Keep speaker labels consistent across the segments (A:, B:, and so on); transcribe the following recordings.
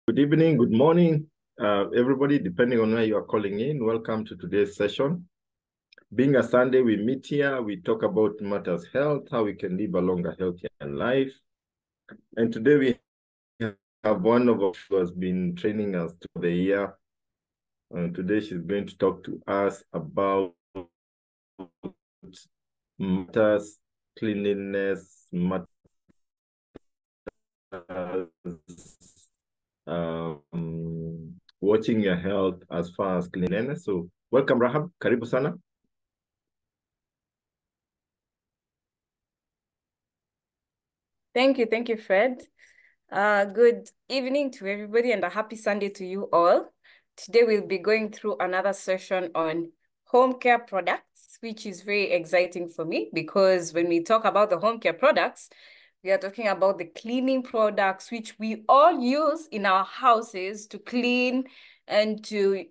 A: Good evening, good morning, everybody, depending on where you are calling in. Welcome to today's session. Being a Sunday, we meet here, we talk about matters health, how we can live a longer, healthier life. And today we have one of us who has been training us through the year. And today she's going to talk to us about matters, cleanliness, matters, watching your health as far as cleanliness. So welcome, Rahab. Karibu sana.
B: Thank you, Fred. Good evening to everybody and a happy Sunday to you all. Today we'll be going through another session on home care products, which is very exciting for me because when we talk about the home care products, we are talking about the cleaning products, which we all use in our houses to clean and to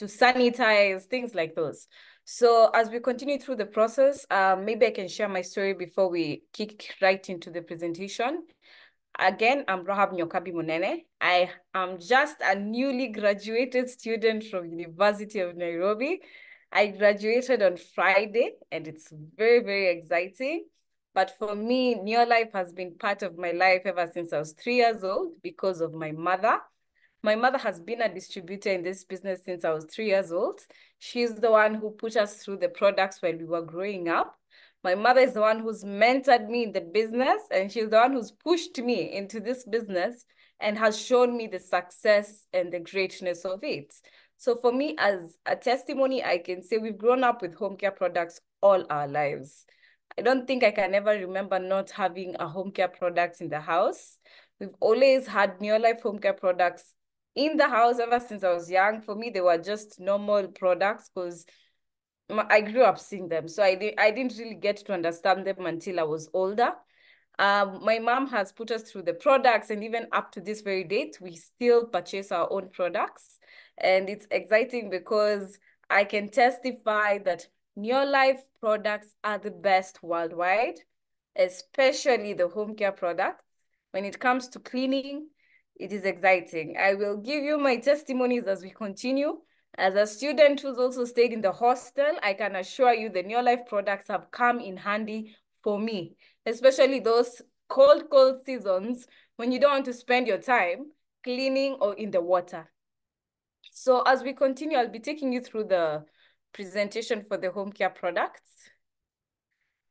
B: sanitize, things like those. So as we continue through the process, maybe I can share my story before we kick right into the presentation. Again, I'm Rahab Munene. I am just a newly graduated student from University of Nairobi. I graduated on Friday and it's very, very exciting. But for me, Neolife has been part of my life ever since I was 3 years old because of my mother. My mother has been a distributor in this business since I was 3 years old. She's the one who put us through the products when we were growing up. My mother is the one who's mentored me in the business, and she's the one who's pushed me into this business and has shown me the success and the greatness of it. So for me, as a testimony, I can say we've grown up with home care products all our lives. I don't think I can ever remember not having a home care product in the house. We've always had Neolife home care products in the house ever since I was young. For me, they were just normal products because I grew up seeing them. So I didn't really get to understand them until I was older. My mom has put us through the products, and even up to this very date, we still purchase our own products. And it's exciting because I can testify that Neolife products are the best worldwide, especially the home care products. When it comes to cleaning, it is exciting. I will give you my testimonies as we continue. As a student who's also stayed in the hostel, I can assure you the Neolife products have come in handy for me, especially those cold seasons when you don't want to spend your time cleaning or in the water. So as we continue, I'll be taking you through the presentation for the home care products.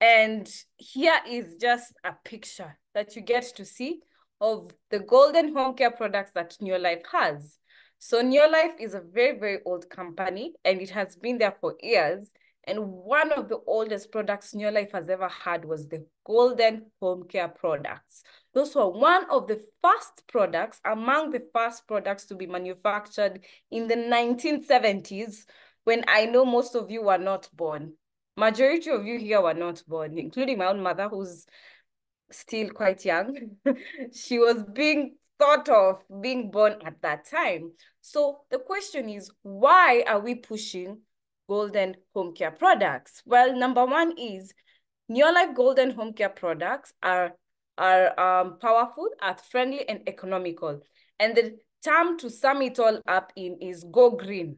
B: And here is just a picture that you get to see of the golden home care products that Neolife has. So Neolife is a very, very old company and it has been there for years. And one of the oldest products Neolife has ever had was the golden home care products. Those were one of the first products, among the first products to be manufactured in the 1970s, when I know most of you were not born. Majority of you here were not born, including my own mother, who's still quite young. She was being thought of being born at that time. So the question is, why are we pushing golden home care products? Well, number one is Neolife golden home care products are powerful, earth-friendly, and economical. And the term to sum it all up in is go green.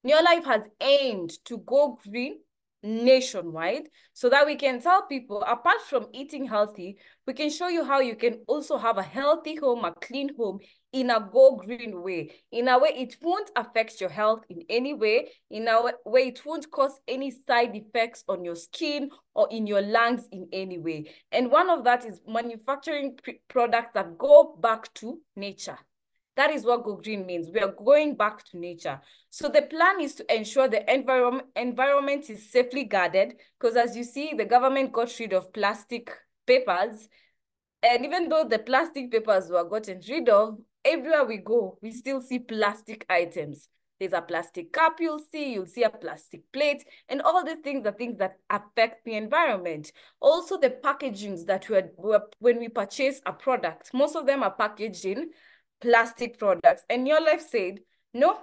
B: Neolife has aimed to go green nationwide so that we can tell people, apart from eating healthy, we can show you how you can also have a healthy home, a clean home in a go green way. In a way, it won't affect your health in any way. In a way, it won't cause any side effects on your skin or in your lungs in any way. And one of that is manufacturing products that go back to nature. That is what Go Green means. We are going back to nature. So the plan is to ensure the environment is safely guarded, because as you see, the government got rid of plastic papers. And even though the plastic papers were gotten rid of, everywhere we go, we still see plastic items. There's a plastic cup you'll see a plastic plate, and all these things are things that affect the environment. Also, the packagings that when we purchase a product, most of them are packaged in plastic products. And Neolife said, no,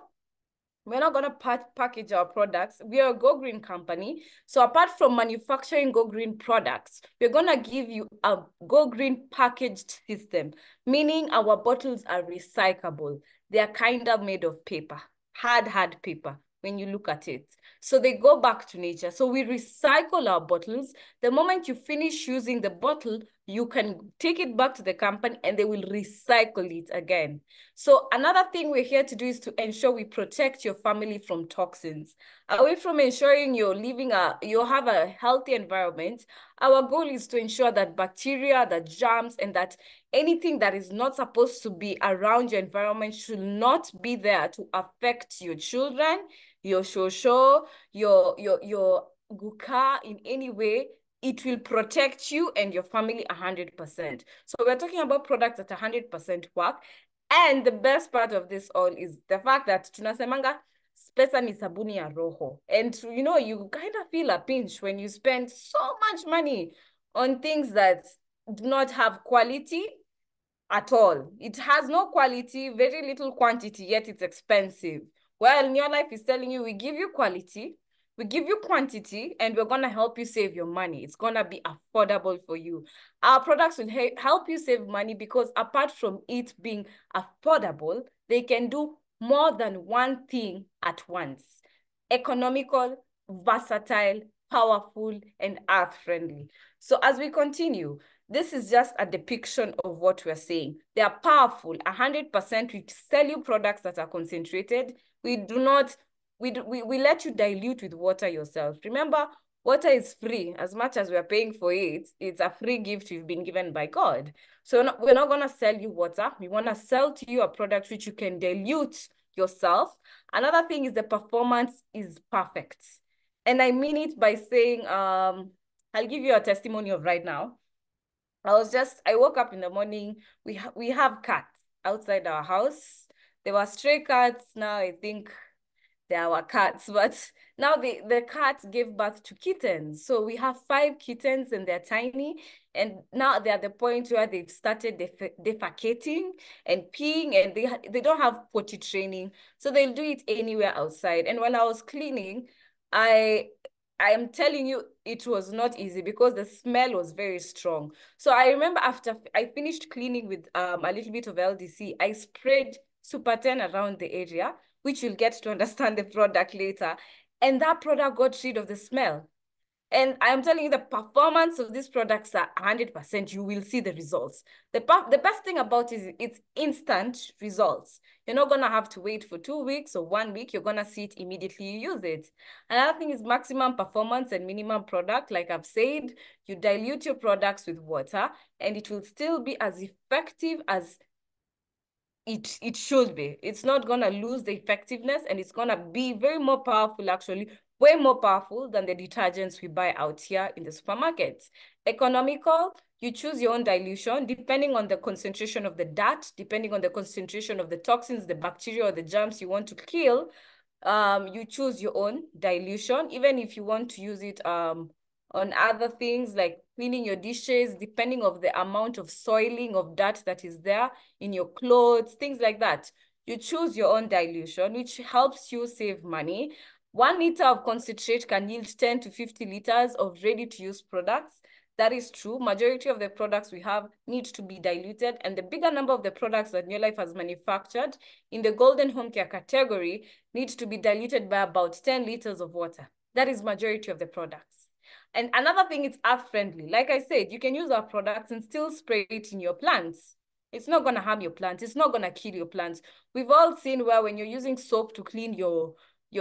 B: We're not going to package our products. We are a Go Green company. So apart from manufacturing Go Green products, we're going to give you a Go Green packaged system, meaning our bottles are recyclable. They are kind of made of paper, hard paper when you look at it. So they go back to nature. So we recycle our bottles. The moment you finish using the bottle, you can take it back to the company and they will recycle it again. So another thing we're here to do is to ensure we protect your family from toxins. Away from ensuring you have a healthy environment, our goal is to ensure that bacteria, that germs, and that anything that is not supposed to be around your environment should not be there to affect your children, your shosho, your guka in any way. It will protect you and your family 100%. So we're talking about products that 100% work. And the best part of this all is the fact that tunasemanga pesa ni sabuni ya roho. And you know, you kind of feel a pinch when you spend so much money on things that do not have quality at all. It has no quality, very little quantity, yet it's expensive. Well, New Life is telling you, we give you quality, we give you quantity, and we're going to help you save your money. It's going to be affordable for you. Our products will help you save money because apart from it being affordable, they can do more than one thing at once. Economical, versatile, powerful, and earth-friendly. So as we continue, this is just a depiction of what we're saying. They are powerful, 100%. We sell you products that are concentrated. We do not, we let you dilute with water yourself. Remember, water is free. As much as we're paying for it, it's a free gift we've been given by God. So we're not going to sell you water. We want to sell to you a product which you can dilute yourself. Another thing is the performance is perfect. And I mean it by saying, I'll give you a testimony of right now. I woke up in the morning. We have cats outside our house. There were stray cats. Now I think they are our cats, but now the cats gave birth to kittens. So we have 5 kittens and they're tiny. And now they're at the point where they've started defecating and peeing, and they don't have potty training. So they'll do it anywhere outside. And when I was cleaning, I am telling you, it was not easy because the smell was very strong. So I remember after I finished cleaning with a little bit of LDC, I sprayed Super 10 around the area, which you'll get to understand the product later. And that product got rid of the smell. And I'm telling you, the performance of these products are 100%. You will see the results. The best thing about it is it's instant results. You're not going to have to wait for 2 weeks or 1 week. You're going to see it immediately you use it. Another thing is maximum performance and minimum product. Like I've said, you dilute your products with water and it will still be as effective as it should be. It's not going to lose the effectiveness, and it's going to be very more powerful, actually, way more powerful than the detergents we buy out here in the supermarkets. Economical, you choose your own dilution depending on the concentration of the dirt, depending on the concentration of the toxins, the bacteria, or the germs you want to kill. You choose your own dilution, even if you want to use it on other things like cleaning your dishes, depending on the amount of soiling of dirt that is there in your clothes, things like that. You choose your own dilution, which helps you save money. 1 liter of concentrate can yield 10 to 50 liters of ready-to-use products. That is true. Majority of the products we have need to be diluted, and the bigger number of the products that New Life has manufactured in the golden home care category needs to be diluted by about 10 liters of water. That is majority of the products. And another thing, it's earth-friendly. Like I said, you can use our products and still spray it in your plants. It's not going to harm your plants. It's not going to kill your plants. We've all seen where when you're using soap to clean your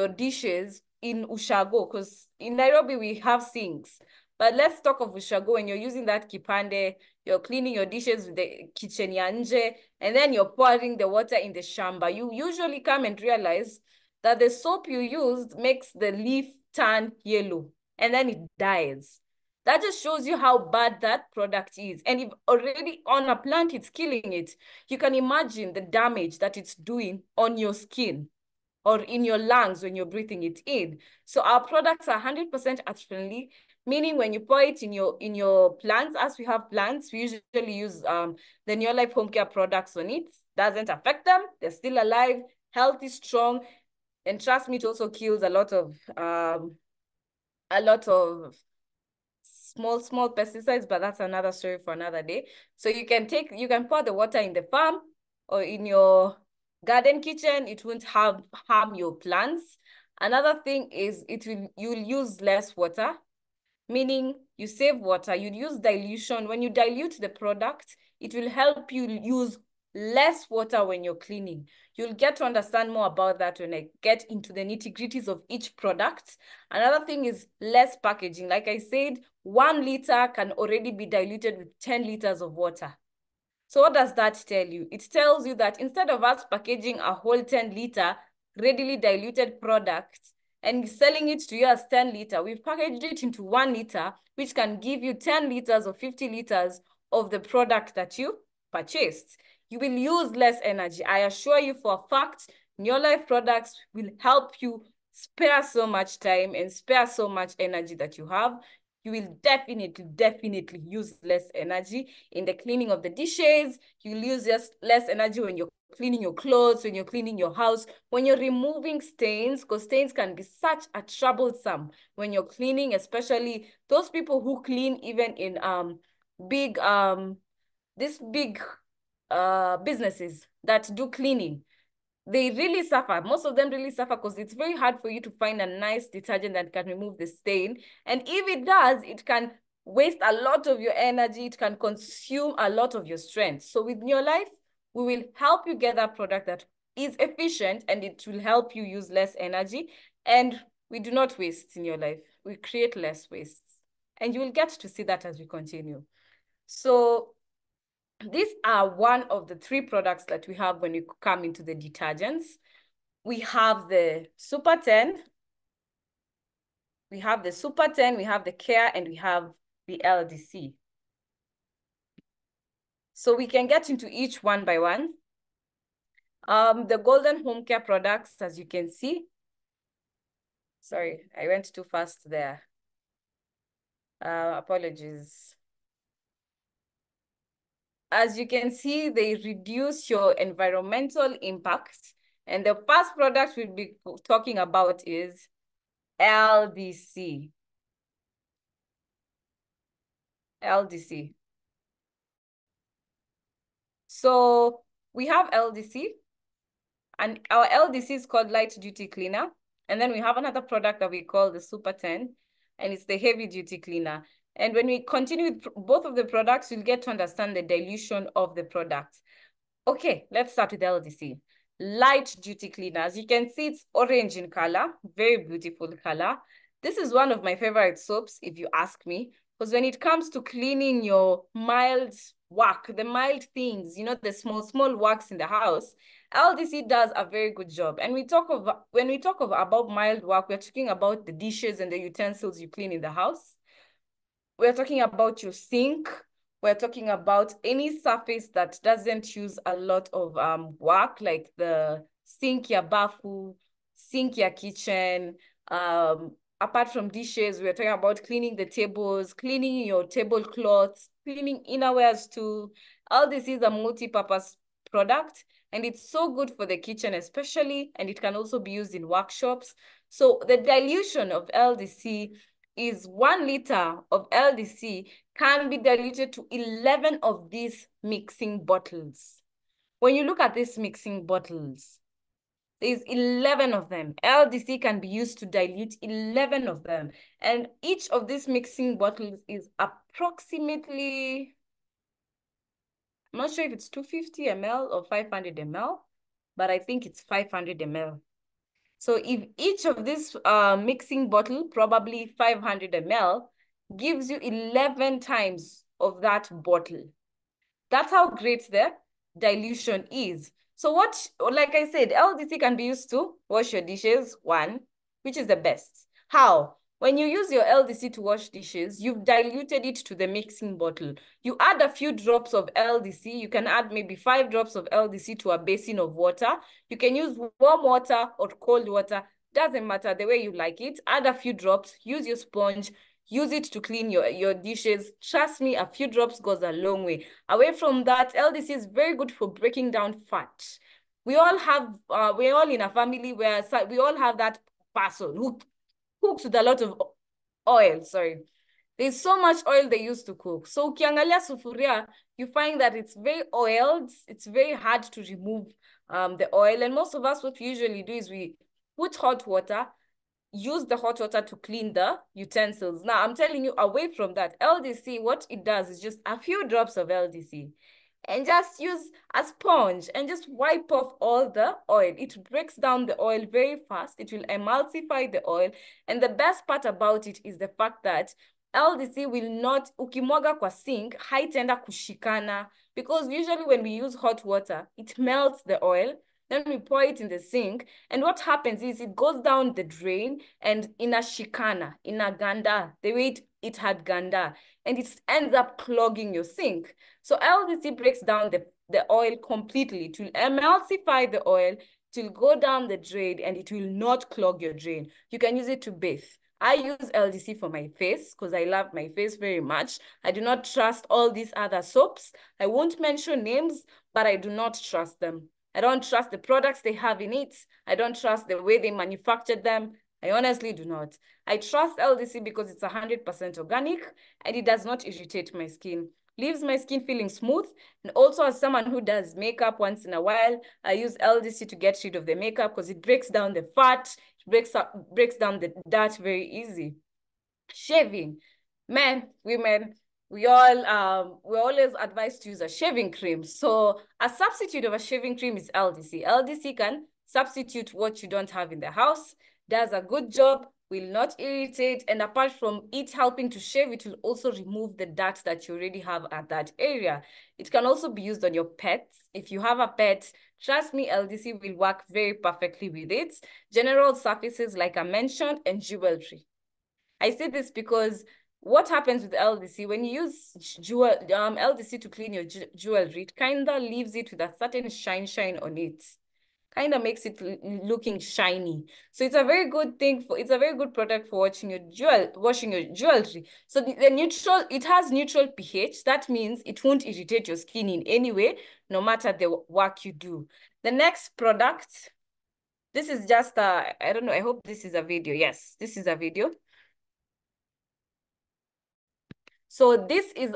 B: dishes in Ushago, because in Nairobi we have sinks. But let's talk of Ushago. When you're using that kipande, you're cleaning your dishes with the kitchen yanje, and then you're pouring the water in the shamba. You usually come and realize that the soap you used makes the leaf turn yellow, and then it dies. That just shows you how bad that product is. And if already on a plant, it's killing it, you can imagine the damage that it's doing on your skin or in your lungs when you're breathing it in. So our products are 100% earth-friendly, meaning when you pour it in your plants, as we have plants, we usually use the New Life home care products on it. Doesn't affect them. They're still alive, healthy, strong. And trust me, it also kills a lot of small pesticides, but that's another story for another day. So you can pour the water in the farm or in your garden kitchen. It won't harm your plants. Another thing is you'll use less water, meaning you save water. You'd use dilution. When you dilute the product, it will help you use less water when you're cleaning. You'll get to understand more about that when I get into the nitty-gritties of each product. Another thing is less packaging. Like I said, 1 liter can already be diluted with 10 liters of water. So what does that tell you? It tells you that instead of us packaging a whole 10-liter readily diluted product and selling it to you as 10 liter, we've packaged it into 1 liter, which can give you 10 liters or 50 liters of the product that you purchased. You will use less energy. I assure you for a fact, New Life products will help you spare so much time and spare so much energy that you have. You will definitely use less energy in the cleaning of the dishes. You'll use just less energy when you're cleaning your clothes, when you're cleaning your house, when you're removing stains, because stains can be such a troublesome when you're cleaning, especially those people who clean even in big businesses that do cleaning. They really suffer. Most of them really suffer because it's very hard for you to find a nice detergent that can remove the stain. And if it does, it can waste a lot of your energy. It can consume a lot of your strength. So with New Life, we will help you get that product that is efficient and it will help you use less energy. And we do not waste in your life. We create less waste. And you will get to see that as we continue. So these are one of the 3 products that we have when you come into the detergents. We have the Super 10, we have the Super 10, we have the Care, and we have the LDC. So we can get into each one by one. The Golden Home Care products, as you can see. Sorry, I went too fast there. Apologies. As you can see, they reduce your environmental impact. And the first product we'll be talking about is LDC. LDC. So we have LDC, and our LDC is called Light Duty Cleaner. And then we have another product that we call the Super 10, and it's the Heavy Duty Cleaner. And when we continue with both of the products, you'll get to understand the dilution of the product. Okay, let's start with LDC. Light Duty Cleaner. As you can see, it's orange in color, very beautiful color. This is one of my favorite soaps, if you ask me, because when it comes to cleaning your mild work, the mild things, you know, the small works in the house, LDC does a very good job. And when we talk about mild work, we're talking about the dishes and the utensils you clean in the house. We're talking about your sink. We're talking about any surface that doesn't use a lot of work, like the sink, your bafu, sink, your kitchen. Apart from dishes, we're talking about cleaning the tables, cleaning your tablecloths, cleaning innerwears too. All this is a multi-purpose product, and it's so good for the kitchen especially, and it can also be used in workshops. So the dilution of LDC is 1 liter of LDC can be diluted to 11 of these mixing bottles. When you look at these mixing bottles, there's 11 of them. LDC can be used to dilute 11 of them. And each of these mixing bottles is approximately, I'm not sure if it's 250 ml or 500 ml, but I think it's 500 ml. So if each of this mixing bottle, probably 500 ml, gives you 11 times of that bottle. That's how great the dilution is. So like I said, LDC can be used to wash your dishes, 1, which is the best. How? When you use your LDC to wash dishes, you've diluted it to the mixing bottle. You add a few drops of LDC. You can add maybe 5 drops of LDC to a basin of water. You can use warm water or cold water. Doesn't matter the way you like it. Add a few drops. Use your sponge. Use it to clean your dishes. Trust me, a few drops goes a long way. Away from that, LDC is very good for breaking down fat. We all have, we're all in a family where we all have that person who cooks with a lot of oil, sorry. There's so much oil they use to cook. So ukiangalia sufuria, you find that it's very oiled. It's very hard to remove the oil. And most of us, what we usually do is we put hot water, use the hot water to clean the utensils. Now, I'm telling you, away from that, LDC, what it does is just a few drops of LDC and just use a sponge and just wipe off all the oil. It breaks down the oil very fast. It will emulsify the oil. And the best part about it is the fact that LDC will not, ukimwaga kwa sink, haitaenda kushikana, because usually when we use hot water, it melts the oil. Then we pour it in the sink. And what happens is it goes down the drain and in a shikana, in a ganda, the way it had ganda, and it ends up clogging your sink. So LDC breaks down the oil completely. It will emulsify the oil, it will go down the drain, and it will not clog your drain. You can use it to bathe. I use LDC for my face because I love my face very much. I do not trust all these other soaps. I won't mention names, but I do not trust them. I don't trust the products they have in it. I don't trust the way they manufactured them. I honestly do not. I trust LDC because it's 100% organic and it does not irritate my skin. Leaves my skin feeling smooth. And also as someone who does makeup once in a while, I use LDC to get rid of the makeup because it breaks down the fat, it breaks down the dirt very easy. Shaving. Men, women, we're always advised to use a shaving cream. So a substitute of a shaving cream is LDC. LDC can substitute what you don't have in the house, does a good job, will not irritate, and apart from it helping to shave, it will also remove the dirt that you already have at that area. It can also be used on your pets. If you have a pet, trust me, LDC will work very perfectly with it. General surfaces, like I mentioned, and jewelry. I say this because what happens with LDC, when you use LDC to clean your jewelry, it kind of leaves it with a certain shine on it. Kind of makes it looking shiny. So it's a very good thing it's a very good product for washing your jewelry. So the neutral, it has neutral pH. That means it won't irritate your skin in any way, no matter the work you do. The next product, this is just I don't know, I hope this is a video. Yes, this is a video. So this is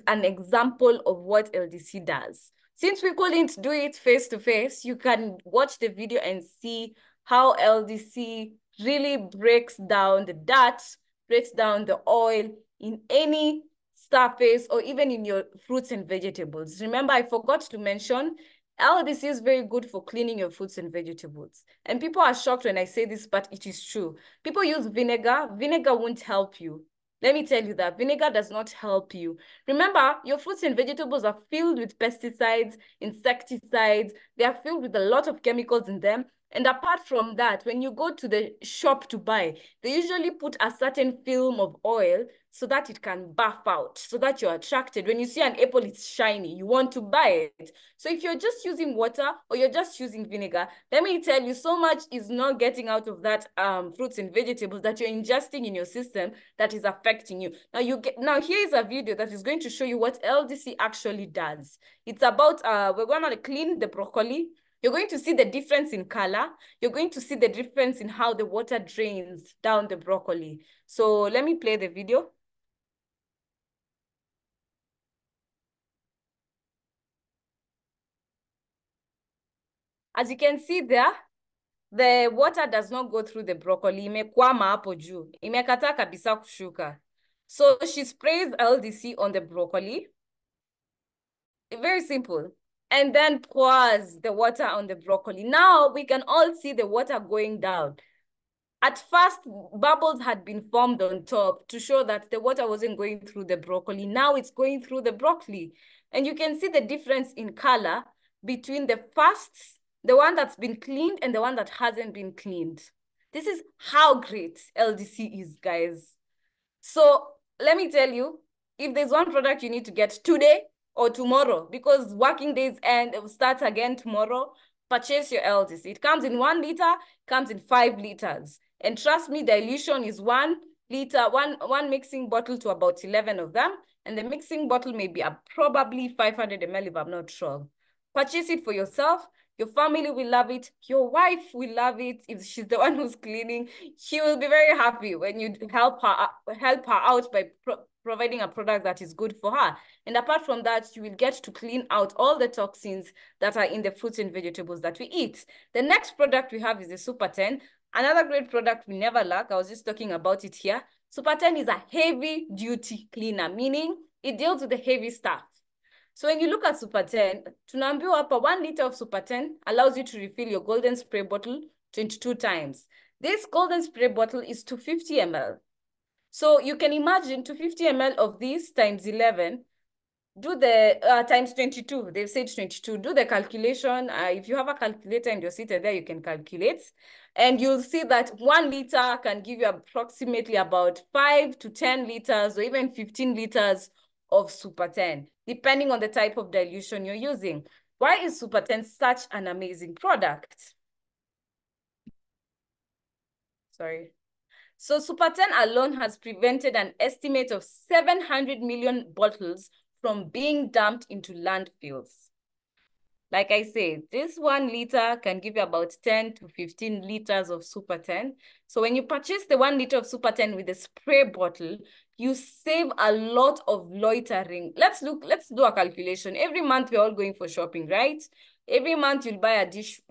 B: an example of what LDC does. Since we couldn't do it face to face, you can watch the video and see how LDC really breaks down the dirt, breaks down the oil in any surface or even in your fruits and vegetables. Remember, I forgot to mention, LDC is very good for cleaning your fruits and vegetables. And people are shocked when I say this, but it is true. People use vinegar. Vinegar won't help you. Let me tell you that vinegar does not help you. Remember, your fruits and vegetables are filled with pesticides, insecticides. They are filled with a lot of chemicals in them. And apart from that, when you go to the shop to buy, they usually put a certain film of oil so that it can buff out, so that you're attracted. When you see an apple, it's shiny, you want to buy it. So if you're just using water or you're just using vinegar, let me tell you, so much is not getting out of that fruits and vegetables that you're ingesting in your system that is affecting you. Now here is a video that is going to show you what LDC actually does. It's about, we're gonna clean the broccoli. You're going to see the difference in color. You're going to see the difference in how the water drains down the broccoli. So let me play the video. As you can see there, the water does not go through the broccoli. Imekwama hapo juu. Imekataa kabisa kushuka. So she sprays LDC on the broccoli. Very simple. And then pours the water on the broccoli. Now we can all see the water going down. At first, bubbles had been formed on top to show that the water wasn't going through the broccoli. Now it's going through the broccoli. And you can see the difference in color between the one that's been cleaned and the one that hasn't been cleaned. This is how great LDC is, guys. So let me tell you, if there's one product you need to get today or tomorrow, because working days end, it will start again tomorrow, purchase your LDC. It comes in 1 liter, comes in 5 liters. And trust me, dilution is 1 liter, one mixing bottle to about 11 of them. And the mixing bottle may be probably 500 ml if I'm not sure. Purchase it for yourself. Your family will love it. Your wife will love it. If she's the one who's cleaning, she will be very happy when you help her out by providing a product that is good for her. And apart from that, you will get to clean out all the toxins that are in the fruits and vegetables that we eat. The next product we have is the Super 10. Another great product we never lack. I was just talking about it here. Super 10 is a heavy duty cleaner, meaning it deals with the heavy stuff. So when you look at Super 10, tunaambiwa hapa 1 liter of Super 10 allows you to refill your golden spray bottle 22 times. This golden spray bottle is 250 ml. So you can imagine 250 ml of this times 11, do the times 22, they've said 22, do the calculation. If you have a calculator and you're seated there, you can calculate. And you'll see that 1 liter can give you approximately about 5 to 10 liters or even 15 liters of Super 10, depending on the type of dilution you're using. Why is Super 10 such an amazing product? Sorry. So Super 10 alone has prevented an estimate of 700 million bottles from being dumped into landfills. Like I said, this 1 liter can give you about 10 to 15 liters of Super 10. So when you purchase the 1 liter of Super 10 with a spray bottle, you save a lot of loitering. Let's do a calculation. Every month we're all going for shopping, right? Every month you'll buy a dish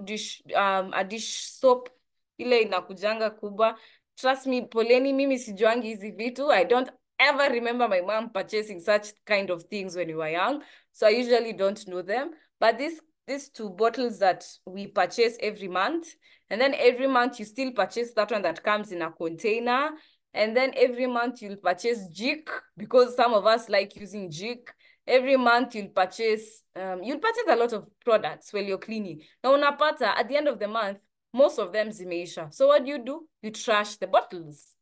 B: soap, ile inakujanga kubwa. Trust me, poleni mimi sijuangi hizi vitu. I don't ever remember my mom purchasing such kind of things when we were young. So I usually don't know them. But these 2 bottles that we purchase every month, and then every month you still purchase that one that comes in a container, and then every month you'll purchase Jik, because some of us like using Jik. Every month you'll purchase a lot of products while you're cleaning. Now unapata, at the end of the month, most of them zimeisha. So what do? You trash the bottles.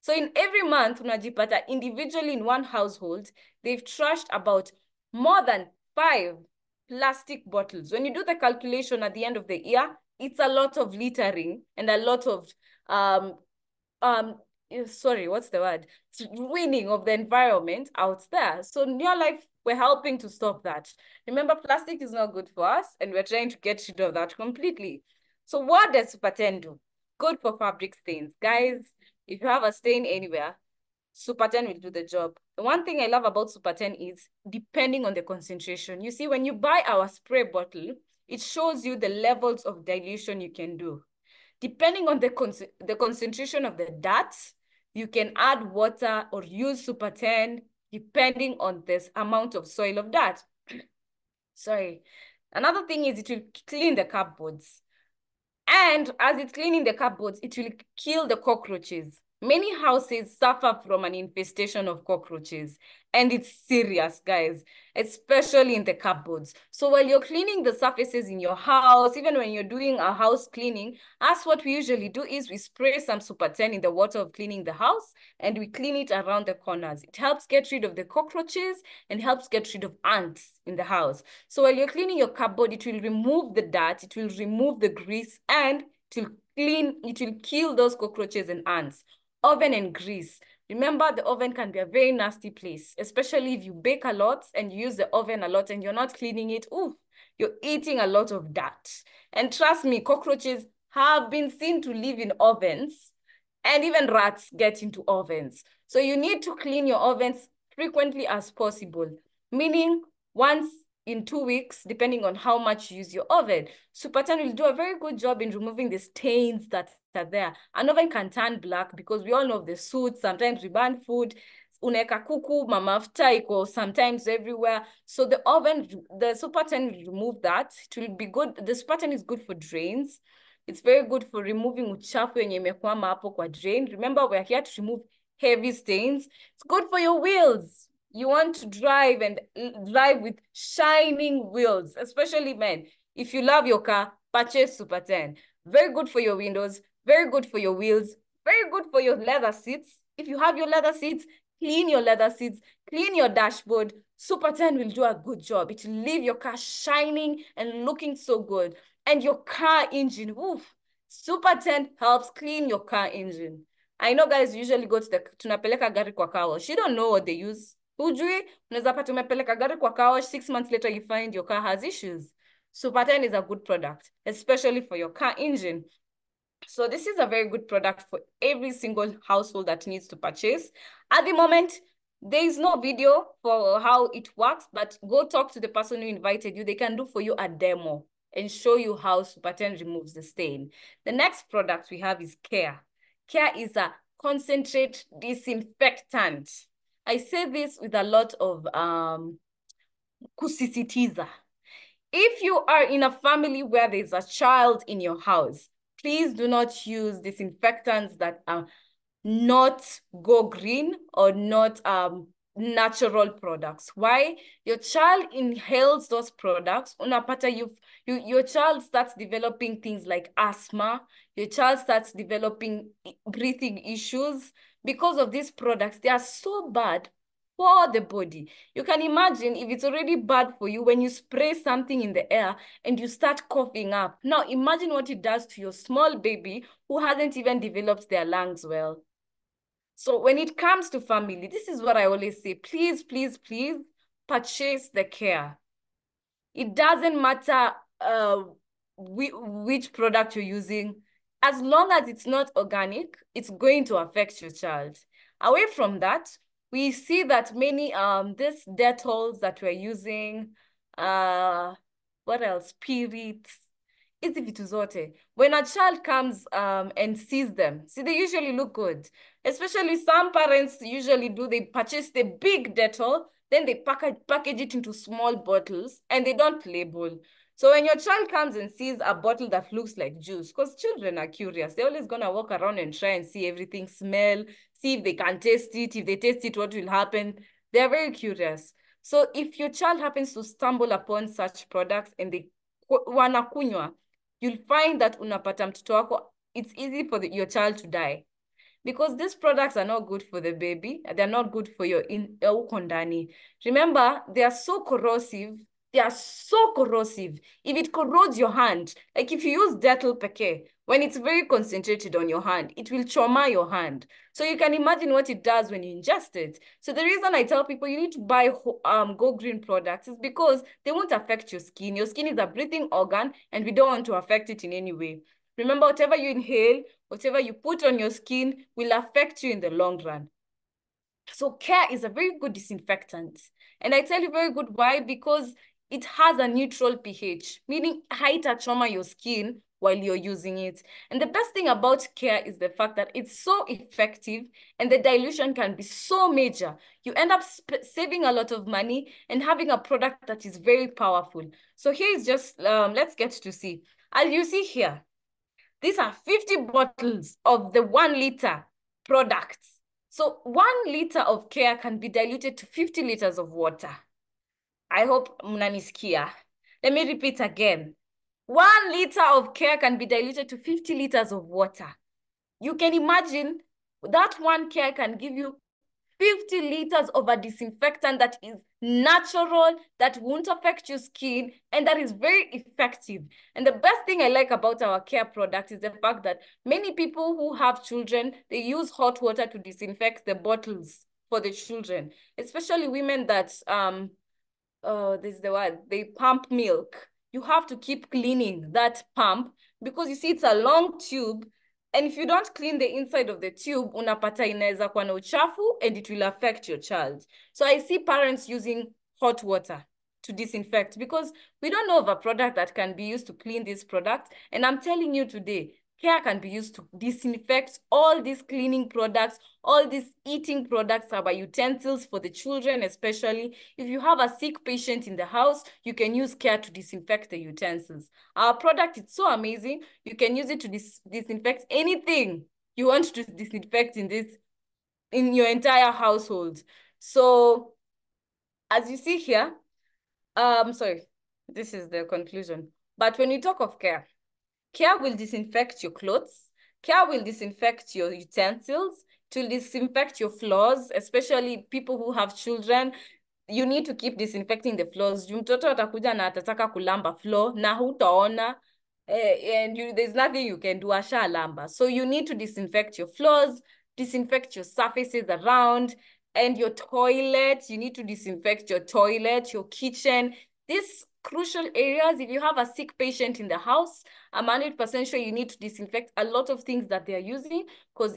B: So in every month, unajipata individually in one household, they've trashed about more than 5 plastic bottles. When you do the calculation at the end of the year, it's a lot of littering and a lot of ruining of the environment out there. So in your life, we're helping to stop that. Remember, plastic is not good for us, and we're trying to get rid of that completely. So what does Super 10 do? Good for fabric stains. Guys, if you have a stain anywhere, Super 10 will do the job. The one thing I love about Super 10 is depending on the concentration. You see, when you buy our spray bottle, it shows you the levels of dilution you can do. Depending on the concentration of the dirt, you can add water or use Super 10, depending on this amount of soil of dirt. Sorry. Another thing is it will clean the cupboards. And as it's cleaning the cupboards, it will kill the cockroaches. Many houses suffer from an infestation of cockroaches, and it's serious, guys, especially in the cupboards. So while you're cleaning the surfaces in your house, even when you're doing a house cleaning, us what we usually do is we spray some Super 10 in the water of cleaning the house, and we clean it around the corners. It helps get rid of the cockroaches and helps get rid of ants in the house. So while you're cleaning your cupboard, it will remove the dirt, it will remove the grease, and it will kill those cockroaches and ants. Oven and grease. Remember, the oven can be a very nasty place, especially if you bake a lot and you use the oven a lot and you're not cleaning it. Ooh, you're eating a lot of dirt. And trust me, cockroaches have been seen to live in ovens, and even rats get into ovens. So you need to clean your ovens frequently as possible, meaning once in 2 weeks, depending on how much you use your oven. Super 10 will do a very good job in removing the stains that are there. An oven can turn black because we all know the soot. Sometimes we burn food. Uneka kuku, mamafuta iko sometimes everywhere. So the Super 10 will remove that. It will be good. The Super 10 is good for drains. It's very good for removing uchafu yenye imekwama hapo kwa drain. Remember, we're here to remove heavy stains. It's good for your wheels. You want to drive and drive with shining wheels, especially men. If you love your car, purchase Super 10. Very good for your windows, very good for your wheels, very good for your leather seats. If you have your leather seats, clean your leather seats, clean your dashboard. Super 10 will do a good job. It will leave your car shining and looking so good. And your car engine, oof, Super 10 helps clean your car engine. I know guys usually go to tunapeleka gari kwa car wash. You don't know what they use. Hujui, unaweza pata umepeleka gari kwa car wash, 6 months later you find your car has issues. Super 10 is a good product, especially for your car engine. So this is a very good product for every single household that needs to purchase. At the moment, there is no video for how it works, but go talk to the person who invited you. They can do for you a demo and show you how Super 10 removes the stain. The next product we have is Care. Care is a concentrate disinfectant. I say this with a lot of kusisitiza. If you are in a family where there's a child in your house, please do not use disinfectants that are not go green or not natural products. Why? Your child inhales those products. Unapata your child starts developing things like asthma. Your child starts developing breathing issues because of these products. They are so bad for the body. You can imagine if it's already bad for you when you spray something in the air and you start coughing up. Now imagine what it does to your small baby who hasn't even developed their lungs well. So when it comes to family, this is what I always say, please, please, please purchase the Care. It doesn't matter which product you're using. As long as it's not organic, it's going to affect your child. Away from that, we see that many this Dettol that we're using, what else? Spirits. Hizi vitu zote. When a child comes and sees them, see, they usually look good. Especially some parents usually do, they purchase the big Dettol, then they package it into small bottles and they don't label. So when your child comes and sees a bottle that looks like juice, because children are curious, they're always gonna walk around and try and see everything, smell, see if they can taste it. If they taste it, what will happen? They're very curious. So if your child happens to stumble upon such products and they wanakunywa, you'll find that unapata mtoto wako, it's easy for your child to die. Because these products are not good for the baby. They're not good for your ukondani. Remember, they are so corrosive. They are so corrosive. If it corrodes your hand, like if you use Dettol Peke, when it's very concentrated on your hand, it will trauma your hand. So you can imagine what it does when you ingest it. So the reason I tell people you need to buy Go Green products is because they won't affect your skin. Your skin is a breathing organ and we don't want to affect it in any way. Remember, whatever you inhale, whatever you put on your skin will affect you in the long run. So Care is a very good disinfectant. And I tell you very good why, because it has a neutral pH, meaning haita trauma your skin while you're using it. And the best thing about Care is the fact that it's so effective and the dilution can be so major. You end up saving a lot of money and having a product that is very powerful. So here is just, let's get to see. As you see here, these are 50 bottles of the 1 liter products. So 1 liter of Care can be diluted to 50 liters of water. I hope mnanisikia. Let me repeat again. 1 liter of Care can be diluted to 50 liters of water. You can imagine that one Care can give you 50 liters of a disinfectant that is natural, that won't affect your skin, and that is very effective. And the best thing I like about our Care product is the fact that many people who have children, they use hot water to disinfect the bottles for the children, especially women that, this is the word, they pump milk. You have to keep cleaning that pump because you see it's a long tube. And if you don't clean the inside of the tube, unapata inaweza kuwa na uchafu and it will affect your child. So I see parents using hot water to disinfect because we don't know of a product that can be used to clean this product. And I'm telling you today, Care can be used to disinfect all these cleaning products, all these eating products, our utensils for the children, especially. If you have a sick patient in the house, you can use Care to disinfect the utensils. Our product is so amazing. You can use it to disinfect anything you want to disinfect in your entire household. So as you see here, sorry, this is the conclusion. But when you talk of Care, Care will disinfect your clothes. Care will disinfect your utensils. It will disinfect your floors, especially people who have children. You need to keep disinfecting the floors. Mtoto atakuja na atataka kulamba floor na hutaona. And there's nothing you can do, asha lamba. So you need to disinfect your floors, disinfect your surfaces around, and your toilet. You need to disinfect your toilet, your kitchen. This crucial areas. If you have a sick patient in the house, I'm 100% sure you need to disinfect a lot of things that they're using, because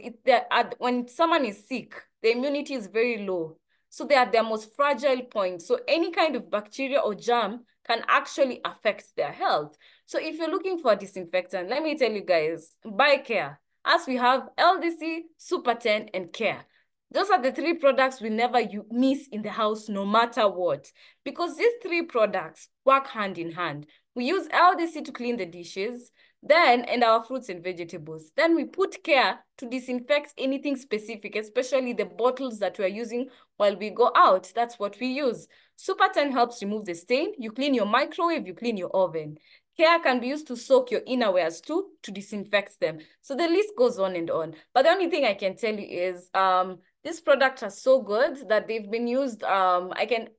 B: when someone is sick, the immunity is very low. So they are at their most fragile point. So any kind of bacteria or germ can actually affect their health. So if you're looking for a disinfectant, let me tell you guys, buy Care. As we have LDC, Super 10, and Care. Those are the three products we never miss in the house, no matter what. Because these three products work hand in hand. We use LDC to clean the dishes, and our fruits and vegetables. Then we put Care to disinfect anything specific, especially the bottles that we're using while we go out. That's what we use. Super 10 helps remove the stain. You clean your microwave, you clean your oven. Care can be used to soak your innerwears too, to disinfect them. So the list goes on and on. But the only thing I can tell you is these products are so good that they've been used on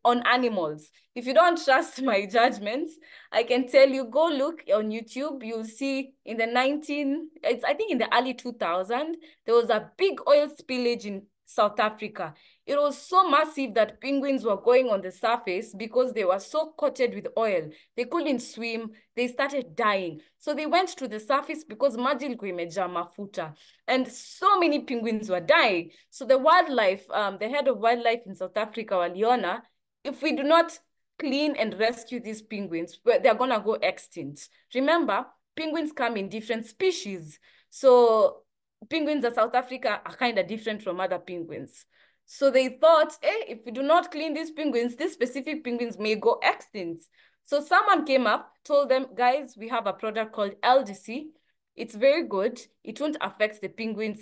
B: animals. If you don't trust my judgments, I can tell you, go look on YouTube. You'll see in the I think in the early 2000s, there was a big oil spillage in South Africa. It was so massive that penguins were going on the surface because they were so coated with oil. They couldn't swim. They started dying. So they went to the surface because maji ilikuwa imejaa mafuta. And so many penguins were dying. So the head of wildlife in South Africa, waliona, if we do not clean and rescue these penguins, they're going to go extinct. Remember, penguins come in different species. So penguins in South Africa are kind of different from other penguins. So they thought, if we do not clean these specific penguins may go extinct. So someone came up, told them, guys, we have a product called LDC. It's very good. It won't affect the penguins.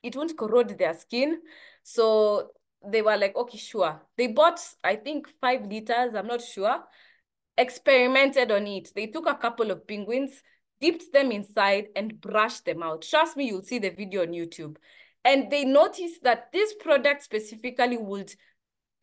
B: It won't corrode their skin. So they were like, okay, sure. They bought, I think, 5 liters. I'm not sure. Experimented on it. They took a couple of penguins, dipped them inside, and brushed them out. Trust me, you'll see the video on YouTube. And they noticed that this product specifically would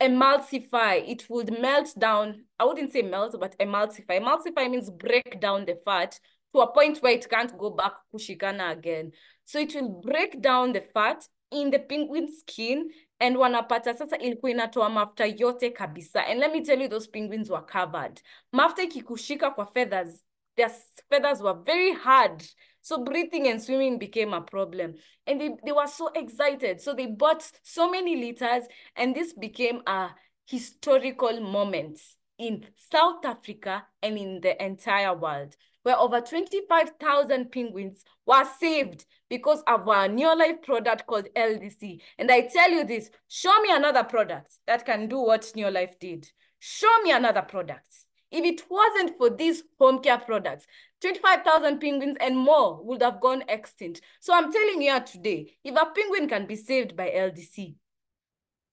B: emulsify. It would melt down. I wouldn't say melt, but emulsify. Emulsify means break down the fat to a point where it can't go back kushikana again. So it will break down the fat in the penguin skin, and wanapata sasa ilikuwa inatoa mafuta yote kabisa. And let me tell you, those penguins were covered. Mafuta ikikushika kwa feathers, their feathers were very hard. So breathing and swimming became a problem. And they were so excited. So they bought so many liters, and this became a historical moment in South Africa and in the entire world, where over 25,000 penguins were saved because of our Neolife product called LDC. And I tell you this, show me another product that can do what Neolife did. Show me another product. If it wasn't for these home care products, 25,000 penguins and more would have gone extinct. So I'm telling you today, if a penguin can be saved by LDC,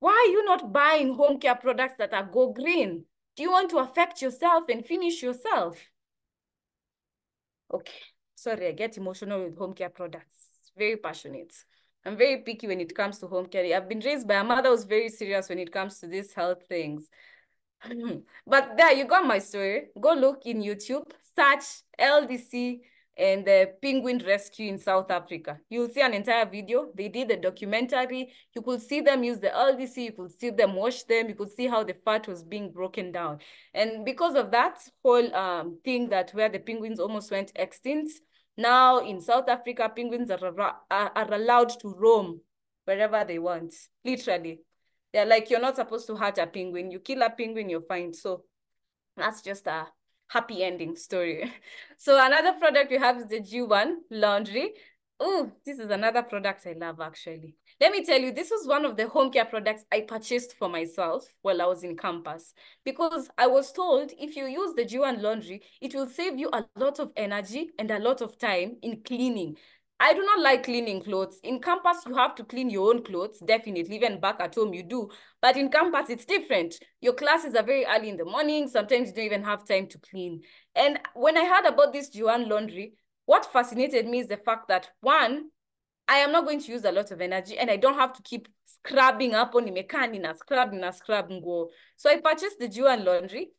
B: why are you not buying home care products that are go green? Do you want to affect yourself and finish yourself? Okay, sorry, I get emotional with home care products. Very passionate. I'm very picky when it comes to home care. I've been raised by a mother who's very serious when it comes to these health things. But there, you got my story. Go look in YouTube, search LDC and the penguin rescue in South Africa. You'll see an entire video. They did a documentary. You could see them use the LDC. You could see them wash them. You could see how the fat was being broken down. And because of that whole thing that where the penguins almost went extinct, now in South Africa, penguins are allowed to roam wherever they want, literally. They're like, you're not supposed to hurt a penguin. You kill a penguin, you're fine. So that's just a happy ending story. So another product we have is the G1 laundry. Oh, this is another product I love, actually. Let me tell you, this was one of the home care products I purchased for myself while I was in campus, because I was told if you use the G1 laundry, it will save you a lot of energy and a lot of time in cleaning. I do not like cleaning clothes. In campus, you have to clean your own clothes, definitely. Even back at home, you do. But in campus, it's different. Your classes are very early in the morning. Sometimes you don't even have time to clean. And when I heard about this G1 laundry, what fascinated me is the fact that, one, I am not going to use a lot of energy, and I don't have to keep scrubbing up on the mechanic, scrubbing go. So I purchased the G1 laundry,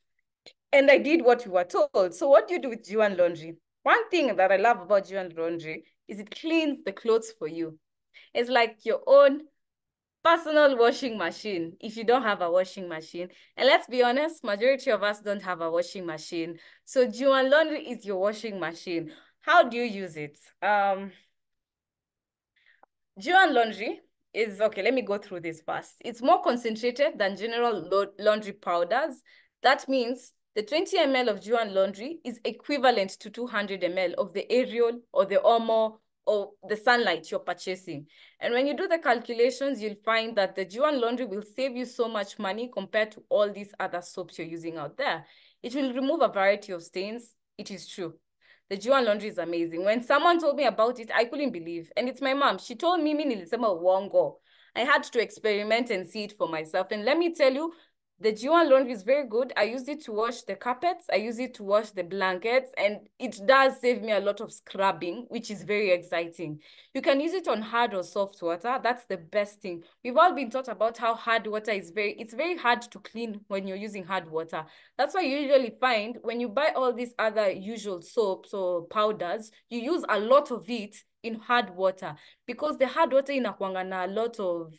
B: and I did what we were told. So what do you do with G1 laundry? One thing that I love about G1 laundry is it cleans the clothes for you. It's like your own Personal washing machine, if you don't have a washing machine. And let's be honest, majority of us don't have a washing machine. So Juan Laundry is your washing machine. How do you use it? Juan Laundry is, okay, let me go through this first. It's more concentrated than general laundry powders. That means the 20 ml of Juan Laundry is equivalent to 200 ml of the Ariel or the Omo or the Sunlight you're purchasing. And when you do the calculations, you'll find that the Juan Laundry will save you so much money compared to all these other soaps you're using out there. It will remove a variety of stains. It is true. The Juan Laundry is amazing. When someone told me about it, I couldn't believe. And it's my mom. She told me, nilisema uongo. I had to experiment and see it for myself. And let me tell you, the Juan Laundry is very good. I use it to wash the carpets. I use it to wash the blankets. And it does save me a lot of scrubbing, which is very exciting. You can use it on hard or soft water. That's the best thing. We've all been taught about how hard water is it's very hard to clean when you're using hard water. That's why you usually find when you buy all these other usual soaps or powders, you use a lot of it in hard water because the hard water inakuanga na a lot of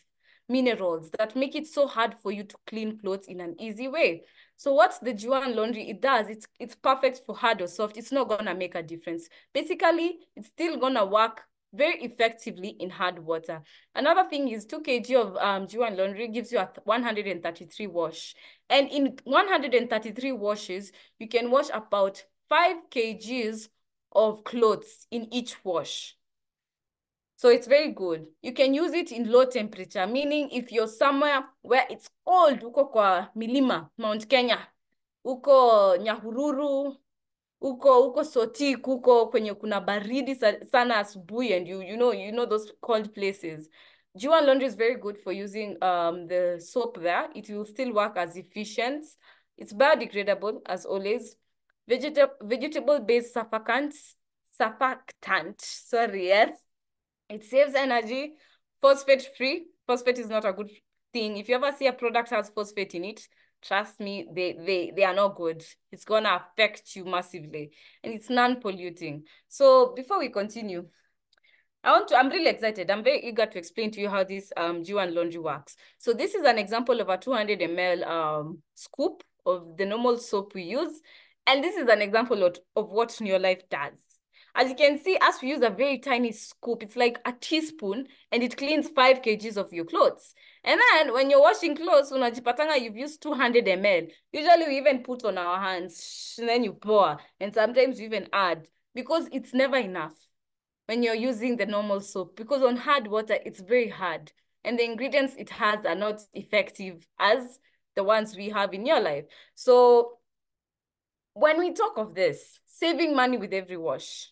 B: minerals that make it so hard for you to clean clothes in an easy way. So what the Juan Laundry, it does, it's perfect for hard or soft. It's not gonna make a difference. Basically, it's still gonna work very effectively in hard water. Another thing is 2 kg of Juan Laundry gives you a 133 wash. And in 133 washes, you can wash about 5 kgs of clothes in each wash. So it's very good. You can use it in low temperature, meaning if you're somewhere where it's cold, uko kwa milima, Mount Kenya, uko Nyahururu, uko Sotik, uko kwenye kuna baridi sana asubuhi, and you know those cold places. Juan Laundry is very good for using the soap there. It will still work as efficient. It's biodegradable as always. Vegetable-based surfactant, sorry, yes. It saves energy, phosphate-free. Phosphate is not a good thing. If you ever see a product has phosphate in it, trust me, they are not good. It's gonna affect you massively, and it's non-polluting. So before we continue, I'm really excited. I'm very eager to explain to you how this Juan Laundry works. So this is an example of a 200 ml scoop of the normal soap we use. And this is an example of what New Life does. As you can see, as we use a very tiny scoop, it's like a teaspoon, and it cleans 5 kgs of your clothes. And then when you're washing clothes, unajipatanga you've used 200 ml. Usually we even put on our hands, and then you pour, and sometimes you even add, because it's never enough when you're using the normal soap, because on hard water, it's very hard. And the ingredients it has are not effective as the ones we have in your life. So when we talk of this, saving money with every wash,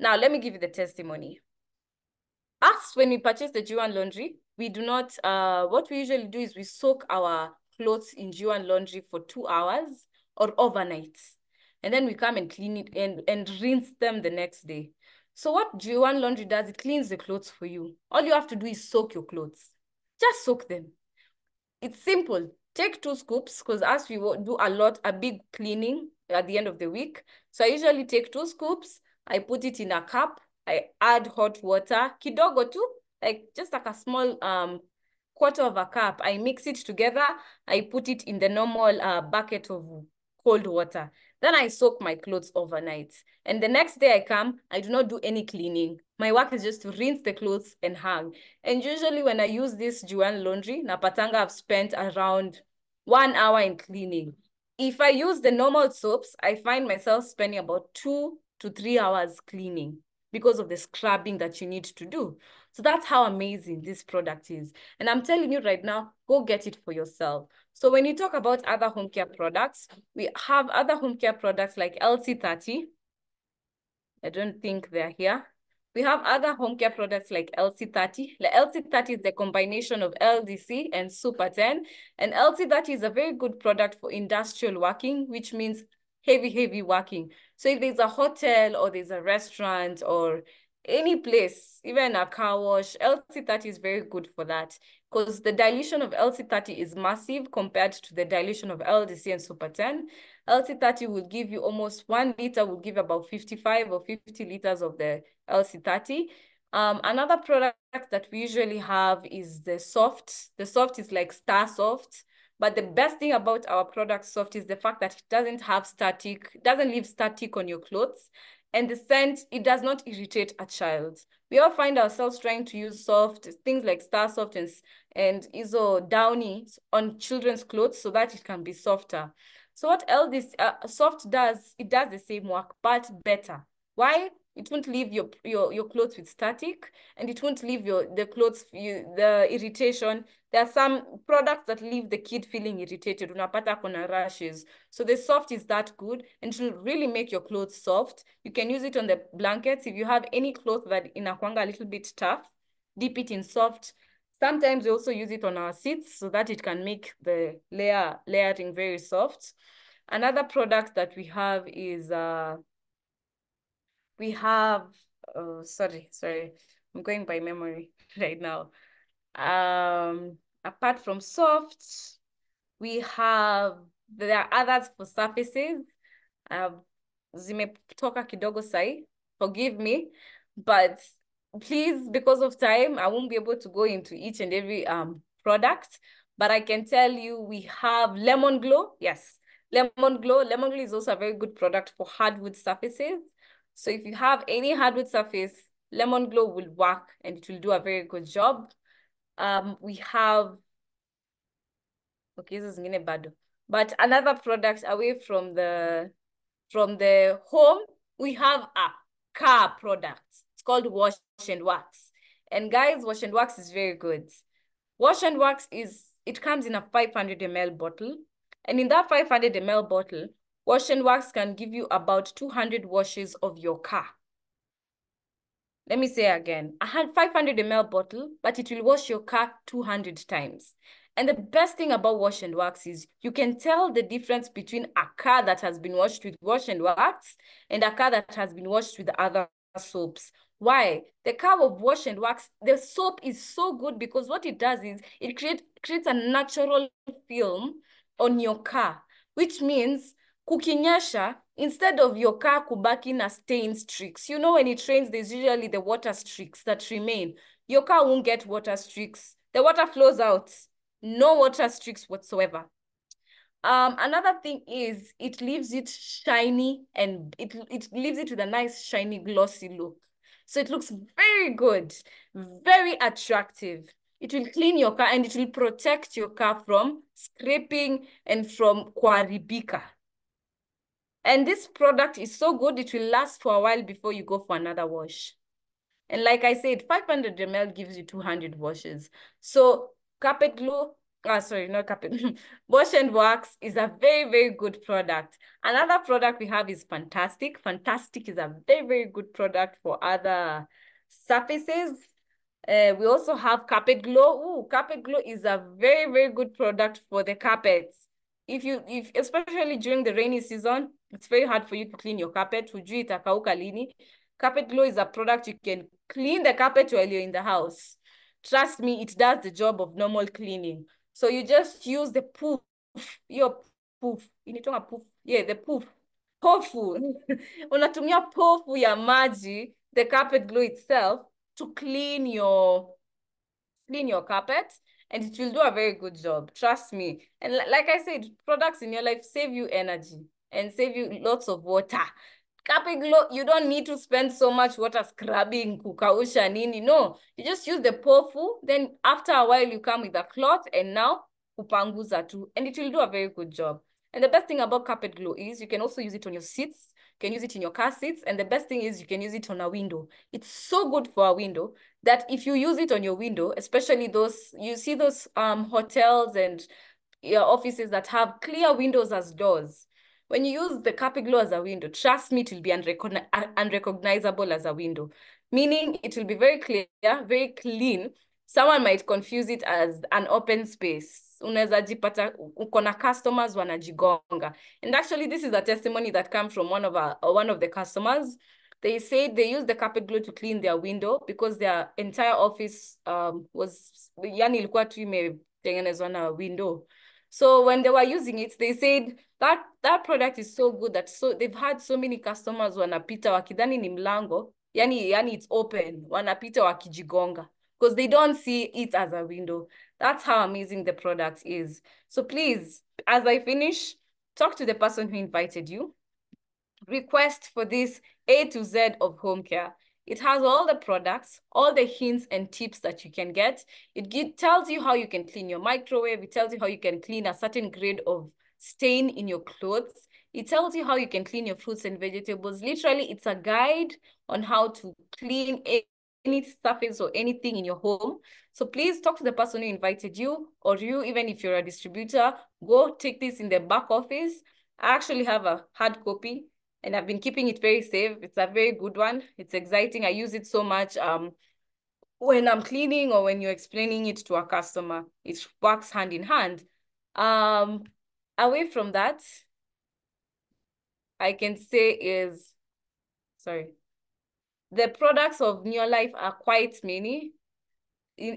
B: now, let me give you the testimony. Us, when we purchase the Juan Laundry, we do not, what we usually do is we soak our clothes in Juan Laundry for 2 hours or overnight. And then we come and clean it and rinse them the next day. So what Juan Laundry does, it cleans the clothes for you. All you have to do is soak your clothes. Just soak them. It's simple. Take 2 scoops, because as we do a big cleaning at the end of the week. So I usually take 2 scoops, I put it in a cup, I add hot water, kidogo tu, like just like a small quarter of a cup. I mix it together, I put it in the normal bucket of cold water. Then I soak my clothes overnight. And the next day I come, I do not do any cleaning. My work is just to rinse the clothes and hang. And usually when I use this Juan Laundry, napatanga I've spent around 1 hour in cleaning. If I use the normal soaps, I find myself spending about 2 to 3 hours cleaning because of the scrubbing that you need to do. So that's how amazing this product is. And I'm telling you right now, go get it for yourself. So when you talk about other home care products, we have other home care products like LC30. I don't think they're here. We have other home care products like LC30. The LC30 is the combination of LDC and Super 10. And LC30 is a very good product for industrial working, which means heavy working. So if there's a hotel or there's a restaurant or any place, even a car wash, LC30 is very good for that, because the dilution of LC30 is massive compared to the dilution of LDC and Super 10. LC30 will give you almost 1 liter, will give about 55 or 50 liters of the LC30. Another product that we usually have is the soft. The soft is like Star Soft. But the best thing about our product soft is the fact that it doesn't leave static on your clothes. And the scent, it does not irritate a child. We all find ourselves trying to use soft, things like Star Soft and Iso Downy on children's clothes so that it can be softer. So what else this soft does, it does the same work, but better. Why? It won't leave your clothes with static, and it won't leave the irritation. There are some products that leave the kid feeling irritated. Unapata kona rashes. So the soft is that good, and it will really make your clothes soft. You can use it on the blankets. If you have any cloth that inakwanga a little bit tough, dip it in soft. Sometimes we also use it on our seats so that it can make the layering very soft. Another product that we have is sorry, I'm going by memory right now. Apart from soft, there are others for surfaces. Zimetoka kidogo sai, forgive me, but please, because of time, I won't be able to go into each and every product, but I can tell you we have Lemon Glow. Yes, Lemon Glow. Lemon Glow is also a very good product for hardwood surfaces. So if you have any hardwood surface, Lemon Glow will work and it will do a very good job. We have, okay, this is zingine bado. But another product away from the home, we have a car product. It's called Wash and Wax. And guys, Wash and Wax is very good. Wash and Wax it comes in a 500 ml bottle. And in that 500 ml bottle, Wash and Wax can give you about 200 washes of your car. Let me say again, a 500 ml bottle, but it will wash your car 200 times. And the best thing about Wash and Wax is you can tell the difference between a car that has been washed with Wash and Wax and a car that has been washed with other soaps. Why? The car of Wash and Wax, the soap is so good because what it does is it creates a natural film on your car, which means kukinyesha, instead of your car kubaki na stain streaks, you know, when it rains, there's usually the water streaks that remain. Your car won't get water streaks. The water flows out. No water streaks whatsoever. Another thing is it leaves it shiny and it leaves it with a nice shiny glossy look. So it looks very good, very attractive. It will clean your car and it will protect your car from scraping and from kuharibika. And this product is so good, it will last for a while before you go for another wash. And like I said, 500 ml gives you 200 washes. So Carpet Glow, sorry, not Carpet, Wash and Wax is a very, very good product. Another product we have is Fantastic. Fantastic is a very, very good product for other surfaces. We also have Carpet Glow. Ooh, Carpet Glow is a very, very good product for the carpets. Especially during the rainy season, it's very hard for you to clean your carpet. Hujui itakauka lini. Carpet Glow is a product you can clean the carpet while you're in the house. Trust me, it does the job of normal cleaning. So you just use the poof, your poof. Inaitwa poof. Yeah, the poof. Pofu. Unatumia pofu ya maji, the Carpet Glow itself, to clean your carpet, and it will do a very good job. Trust me. And like I said, products in your life save you energy and save you lots of water. Carpet Glow, you don't need to spend so much water scrubbing, kukausha nini. No, you just use the pofu. Then after a while, you come with a cloth and now kupanguza too. And it will do a very good job. And the best thing about Carpet Glow is you can also use it on your seats. You can use it in your car seats. And the best thing is you can use it on a window. It's so good for a window that if you use it on your window, especially you see those hotels and offices that have clear windows as doors. When you use the Carpet Glow as a window, trust me, it will be unrecognizable as a window. Meaning it will be very clear, very clean. Someone might confuse it as an open space. Unaweza jipata uko na customers wanajigonga. And actually, this is a testimony that comes from one of the customers. They said they used the Carpet Glow to clean their window because their entire office yani ilikuwa tu imetengenezwa na window. So when they were using it, they said that product is so good that they've had so many customers wanapita wakidhani ni mlango, yani it's open, wanapita wakijigonga, because they don't see it as a window. That's how amazing the product is. So please, as I finish, talk to the person who invited you. Request for this A to Z of home care. It has all the products, all the hints and tips that you can get. It tells you how you can clean your microwave. It tells you how you can clean a certain grade of stain in your clothes. It tells you how you can clean your fruits and vegetables. Literally, it's a guide on how to clean any surface or anything in your home. So please talk to the person who invited you, or you, even if you're a distributor, go take this in the back office. I actually have a hard copy, and I've been keeping it very safe. It's a very good one. It's exciting. I use it so much when I'm cleaning or when you're explaining it to a customer. It works hand in hand. Away from that, I can say is, sorry, the products of Neolife are quite many,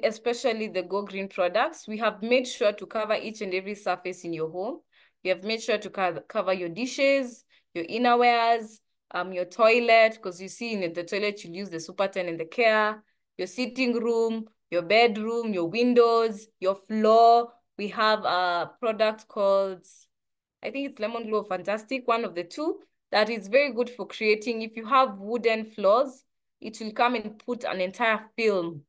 B: especially the Go Green products. We have made sure to cover each and every surface in your home. We have made sure to cover your dishes, your innerwears, your toilet, because you see in the toilet, you'll use the Super 10 and the Care, your sitting room, your bedroom, your windows, your floor. We have a product called, I think it's Lemon Glow Fantastic, one of the two, that is very good for creating. If you have wooden floors, it will come and put an entire film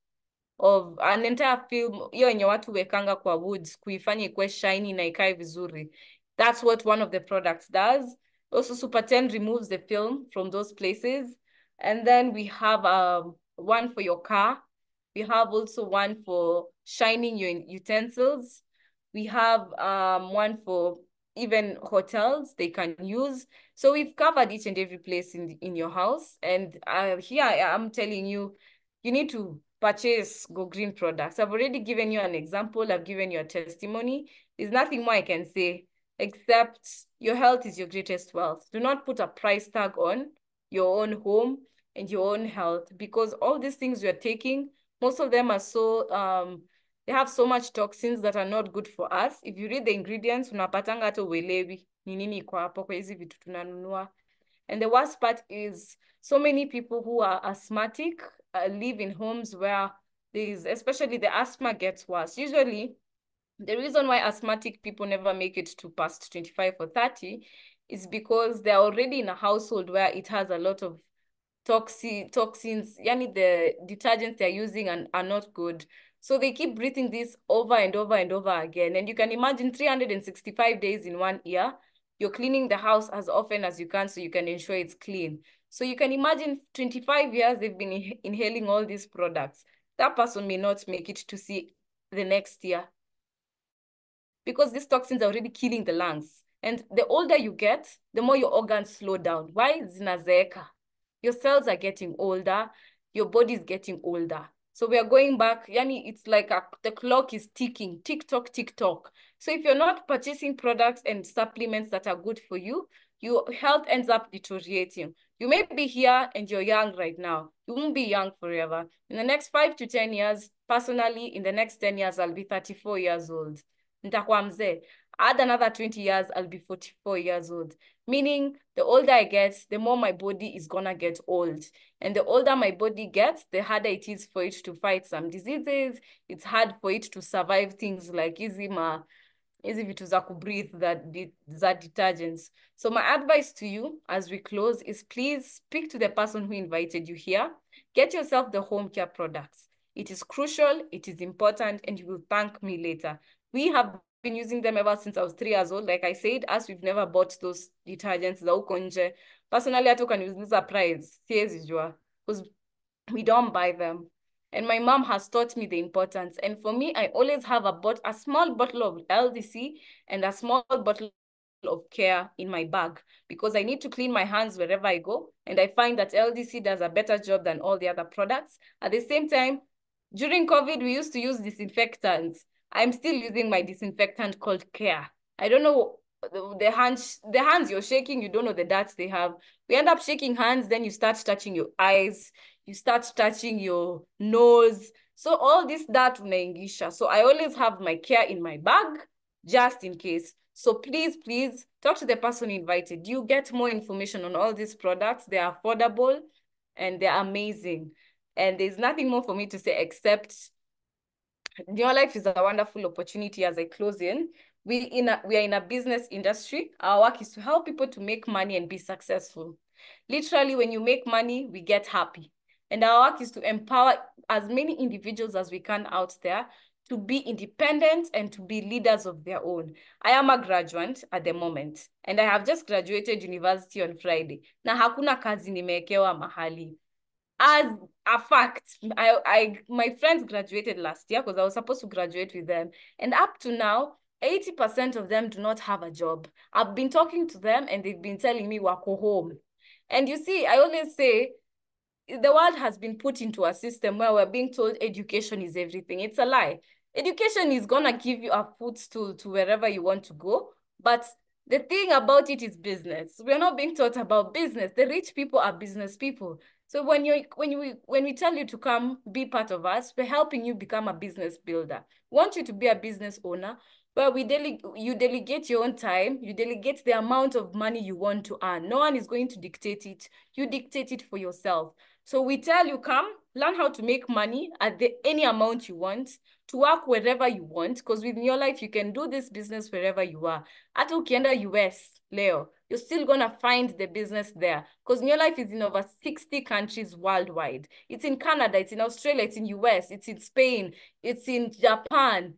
B: hiyo yenye watu wekanga kwa woods kuifanya ikuwe shiny na ikae vizuri. That's what one of the products does. Also, Super 10 removes the film from those places. And then we have one for your car. We have also one for shining your utensils. We have one for even hotels they can use. So we've covered each and every place in your house. And here I am telling you, you need to purchase Go Green products. I've already given you an example. I've given you a testimony. There's nothing more I can say except your health is your greatest wealth. Do not put a price tag on your own home and your own health, because all these things you're taking, most of them are they have so much toxins that are not good for us. If you read the ingredients, unapatanga hata uelewi ni nini iko hapo kwa hizi vitu tunanunua. And the worst part is so many people who are asthmatic live in homes where especially the asthma gets worse. Usually, the reason why asthmatic people never make it to past 25 or 30 is because they're already in a household where it has a lot of toxins, yani the detergents they're using are not good. So they keep breathing this over and over and over again. And you can imagine 365 days in 1 year, you're cleaning the house as often as you can so you can ensure it's clean. So you can imagine 25 years they've been inhaling all these products. That person may not make it to see the next year, because these toxins are already killing the lungs. And the older you get, the more your organs slow down. Why? Zinazeeka. Your cells are getting older, your body is getting older. So we are going back, yani it's like the clock is ticking, tick-tock, tick-tock. So if you're not purchasing products and supplements that are good for you, your health ends up deteriorating. You may be here and you're young right now. You won't be young forever. In the next 5 to 10 years, personally, in the next 10 years, I'll be 34 years old. Nitakuwa mzee. Add another 20 years, I'll be 44 years old. Meaning, the older I get, the more my body is gonna get old. And the older my body gets, the harder it is for it to fight some diseases. It's hard for it to survive things like hizi vitu za kubreathe, za detergents. So my advice to you as we close is, please speak to the person who invited you here. Get yourself the home care products. It is crucial, it is important, and you will thank me later. We have been using them ever since I was 3 years old. Like I said, as we've never bought those detergents za huko nje. Personally, hata ukaniuliza price, siwezi jua, because we don't buy them. And my mom has taught me the importance. And for me, I always have a small bottle of LDC and a small bottle of Care in my bag, because I need to clean my hands wherever I go. And I find that LDC does a better job than all the other products. At the same time, during COVID, we used to use disinfectants. I'm still using my disinfectant called Care. I don't know, the hands you're shaking, you don't know the dirt they have. We end up shaking hands, then you start touching your eyes, you start touching your nose. So all this dirt unaingisha. So I always have my Care in my bag, just in case. So please, please talk to the person who invited you. Get more information on all these products. They're affordable. and they're amazing. And there's nothing more for me to say except your life is a wonderful opportunity. As I close in, we are in a business industry. Our work is to help people to make money and be successful. Literally, when you make money, we get happy. And our work is to empower as many individuals as we can out there to be independent and to be leaders of their own. I am a graduate at the moment, and I have just graduated university on Friday. Na hakuna kazi nimewekewa mahali. As a fact, my friends graduated last year because I was supposed to graduate with them. And up to now, 80% of them do not have a job. I've been talking to them and they've been telling me wako home. And you see, I always say, the world has been put into a system where we're being told education is everything. It's a lie. Education is gonna give you a footstool to wherever you want to go. But the thing about it is business. We're not being taught about business. The rich people are business people. So when we tell you to come be part of us, we're helping you become a business builder. We want you to be a business owner, where you delegate your own time, you delegate the amount of money you want to earn. No one is going to dictate it. You dictate it for yourself. So we tell you, come, learn how to make money at any amount you want, to work wherever you want, because within your life, you can do this business wherever you are. Hata ukienda US, Leo, you're still going to find the business there, because New Life is in over 60 countries worldwide. It's in Canada, it's in Australia, it's in US, it's in Spain, it's in Japan.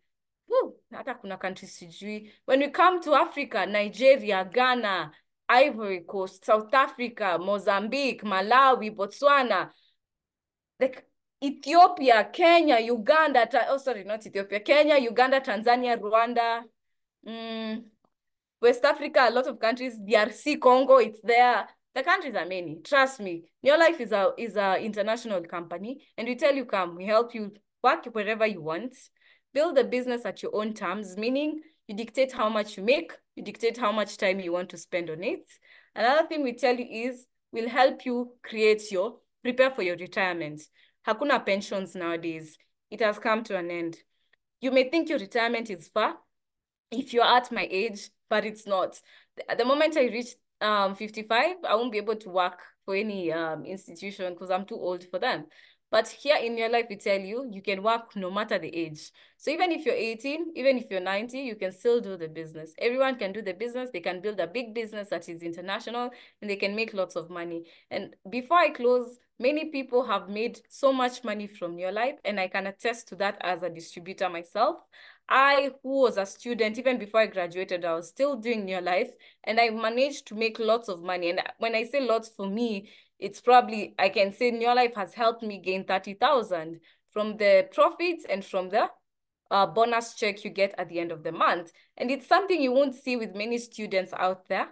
B: Woo, hata kuna countries sijui. When we come to Africa, Nigeria, Ghana, Ivory Coast, South Africa, Mozambique, Malawi, Botswana, like Ethiopia, Kenya, Uganda, not Ethiopia, Kenya, Uganda, Tanzania, Rwanda, West Africa, a lot of countries, DRC, Congo, it's there. The countries are many. Trust me. Your Life is a international company, and we tell you, come, we help you work wherever you want, build a business at your own terms, meaning you dictate how much you make, you dictate how much time you want to spend on it. Another thing we tell you is we'll help you prepare for your retirement. Hakuna pensions nowadays. It has come to an end. You may think your retirement is far if you're at my age, but it's not. The moment I reach 55, I won't be able to work for any institution because I'm too old for them. But here in Your Life, we tell you, you can work no matter the age. So even if you're 18, even if you're 90, you can still do the business. Everyone can do the business. They can build a big business that is international, and they can make lots of money. And before I close, many people have made so much money from Your Life, and I can attest to that as a distributor myself. I, who was a student, even before I graduated, I was still doing Your Life, and I managed to make lots of money. And when I say lots, for me, it's probably, I can say Your Life has helped me gain 30,000 from the profits and from the bonus check you get at the end of the month. And it's something you won't see with many students out there,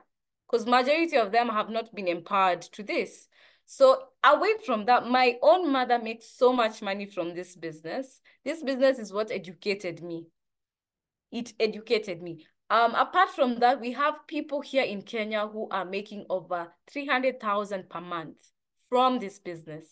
B: because majority of them have not been empowered to this. So away from that, my own mother makes so much money from this business. This business is what educated me. It educated me. Apart from that, we have people here in Kenya who are making over 300,000 per month from this business.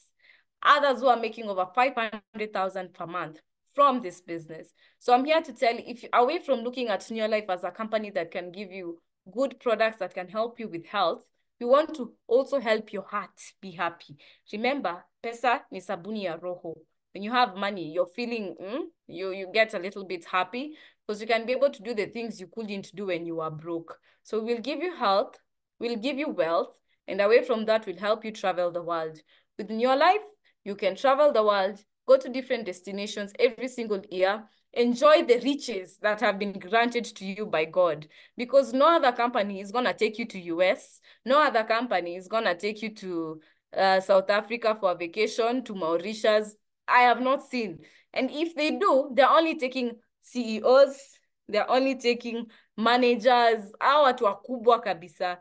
B: Others who are making over 500,000 per month from this business. So I'm here to tell you, if you, away from looking at New Life as a company that can give you good products that can help you with health, we want to also help your heart be happy. Remember, pesa ni sabuni ya roho. When you have money, you're feeling, you get a little bit happy, because you can be able to do the things you couldn't do when you were broke. So we'll give you health, we'll give you wealth, and away from that, we'll help you travel the world. Within Your Life, you can travel the world, go to different destinations every single year, enjoy the riches that have been granted to you by God, because no other company is going to take you to US. No other company is going to take you to South Africa for a vacation, to Mauritius. I have not seen. And if they do, they're only taking CEOs, they're only taking managers, hawa watu wakubwa kabisa.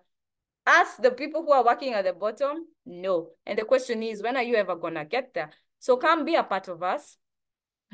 B: Us, the people who are working at the bottom, no. And the question is, when are you ever gonna get there? So come be a part of us.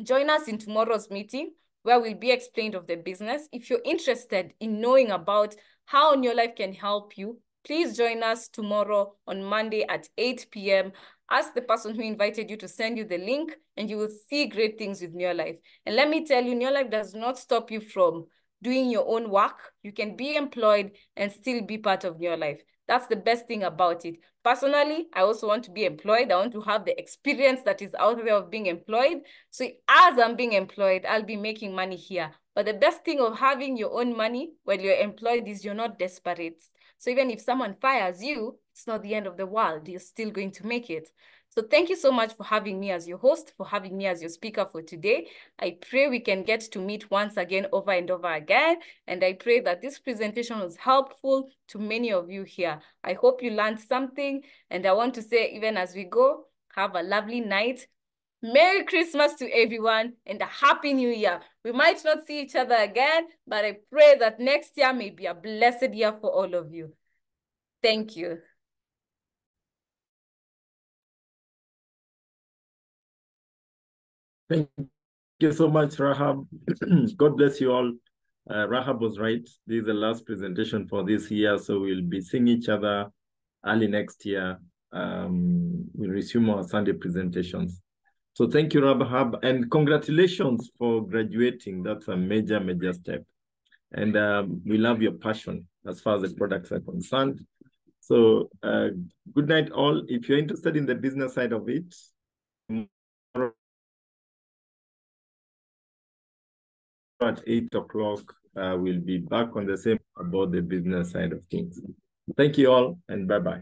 B: Join us in tomorrow's meeting, where we'll be explained of the business. If you're interested in knowing about how Your Life can help you, please join us tomorrow on Monday at 8 p.m. Ask the person who invited you to send you the link, and you will see great things with Your Life. And let me tell you, Your Life does not stop you from doing your own work. You can be employed and still be part of Your Life. That's the best thing about it. Personally, I also want to be employed. I want to have the experience that is out there of being employed. So as I'm being employed, I'll be making money here. But the best thing of having your own money while you're employed is you're not desperate. So even if someone fires you, it's not the end of the world. You're still going to make it. So thank you so much for having me as your host, for having me as your speaker for today. I pray we can get to meet once again over and over again. And I pray that this presentation was helpful to many of you here. I hope you learned something. And I want to say, even as we go, have a lovely night. Merry Christmas to everyone and a Happy New Year. We might not see each other again, but I pray that next year may be a blessed year for all of you. Thank you.
A: Thank you so much, Rahab. God bless you all. Rahab was right. This is the last presentation for this year, so we'll be seeing each other early next year. We'll resume our Sunday presentations. So thank you, Rahab, and congratulations for graduating. That's a major, major step. And we love your passion as far as the products are concerned. So good night, all. If you're interested in the business side of it, at 8 o'clock, we'll be back on the same about the business side of things. Thank you all, and bye-bye.